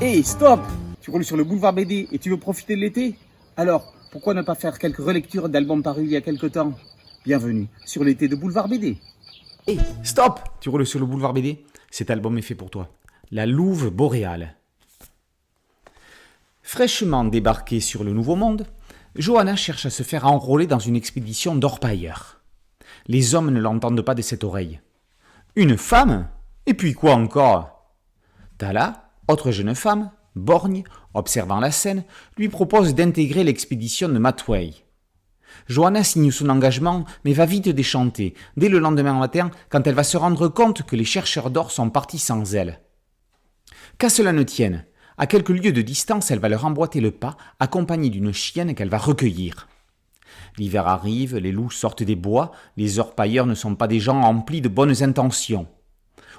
Hey, stop! Tu roules sur le boulevard BD et tu veux profiter de l'été? Alors, pourquoi ne pas faire quelques relectures d'albums parus il y a quelque temps? Bienvenue sur l'été de Boulevard BD. Hey, stop! Tu roules sur le boulevard BD? Cet album est fait pour toi. La louve boréale. Fraîchement débarquée sur le Nouveau Monde, Johanna cherche à se faire enrôler dans une expédition d'orpailleurs. Les hommes ne l'entendent pas de cette oreille. Une femme? Et puis quoi encore? Tala, autre jeune femme, borgne, observant la scène, lui propose d'intégrer l'expédition de Matway. Johanna signe son engagement, mais va vite déchanter, dès le lendemain matin, quand elle va se rendre compte que les chercheurs d'or sont partis sans elle. Qu'à cela ne tienne, à quelques lieues de distance, elle va leur emboîter le pas, accompagnée d'une chienne qu'elle va recueillir. L'hiver arrive, les loups sortent des bois, les orpailleurs ne sont pas des gens remplis de bonnes intentions.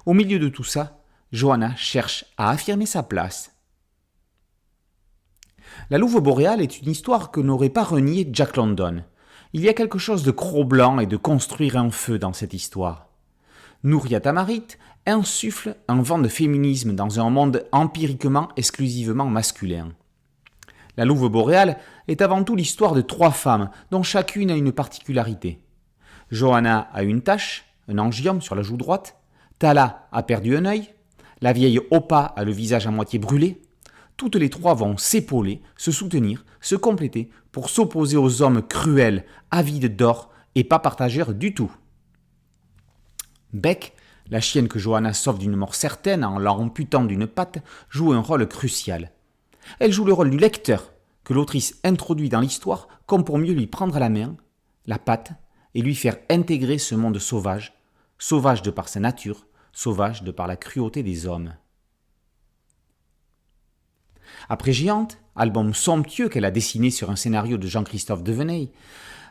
Au milieu de tout ça, Johanna cherche à affirmer sa place. La louve boréale est une histoire que n'aurait pas renié Jack London. Il y a quelque chose de cro-blanc et de construire un feu dans cette histoire. Nouria Tamarit insuffle un vent de féminisme dans un monde empiriquement exclusivement masculin. La louve boréale est avant tout l'histoire de 3 femmes, dont chacune a une particularité. Johanna a une tache, un angiome sur la joue droite, Tala a perdu un œil, la vieille Opa a le visage à moitié brûlé. Toutes les 3 vont s'épauler, se soutenir, se compléter pour s'opposer aux hommes cruels, avides d'or et pas partageurs du tout. Beck, la chienne que Johanna sauve d'une mort certaine en l'amputant d'une patte, joue un rôle crucial. Elle joue le rôle du lecteur, que l'autrice introduit dans l'histoire comme pour mieux lui prendre la main, la patte, et lui faire intégrer ce monde sauvage, sauvage de par sa nature, sauvage de par la cruauté des hommes. Après Géante, album somptueux qu'elle a dessiné sur un scénario de Jean-Christophe Deveney,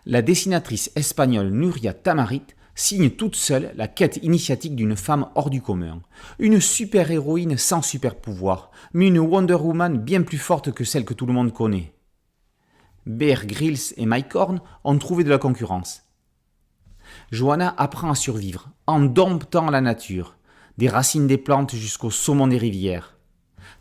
la dessinatrice espagnole Nouria Tamarit signe toute seule la quête initiatique d'une femme hors du commun. Une super-héroïne sans super-pouvoir, mais une Wonder Woman bien plus forte que celle que tout le monde connaît. Bear Grylls et Mike Horn ont trouvé de la concurrence. Johanna apprend à survivre en domptant la nature, des racines des plantes jusqu'au saumon des rivières.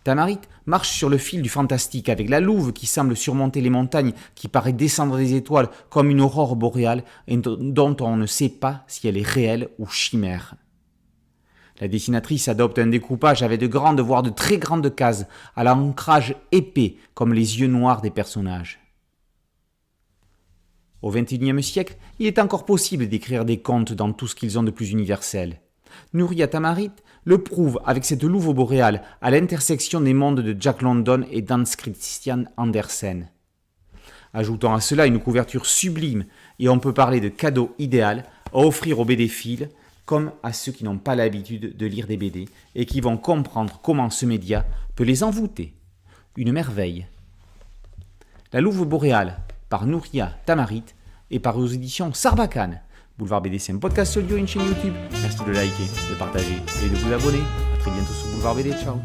Tamarit marche sur le fil du fantastique avec la louve qui semble surmonter les montagnes, qui paraît descendre des étoiles comme une aurore boréale et dont on ne sait pas si elle est réelle ou chimère. La dessinatrice adopte un découpage avec de grandes voire de très grandes cases, à l'ancrage épais comme les yeux noirs des personnages. Au XXIe siècle, il est encore possible d'écrire des contes dans tout ce qu'ils ont de plus universel. Nouria Tamarit le prouve avec cette louve boréale à l'intersection des mondes de Jack London et d'Hans Christian Andersen. Ajoutons à cela une couverture sublime et on peut parler de cadeau idéal à offrir aux BD-philes comme à ceux qui n'ont pas l'habitude de lire des BD et qui vont comprendre comment ce média peut les envoûter. Une merveille. La louve boréale par Nouria Tamarit et par aux éditions Sarbacane. Boulevard BD, c'est un podcast audio et une chaîne YouTube. Merci de liker, de partager et de vous abonner. A très bientôt sur Boulevard BD. Ciao.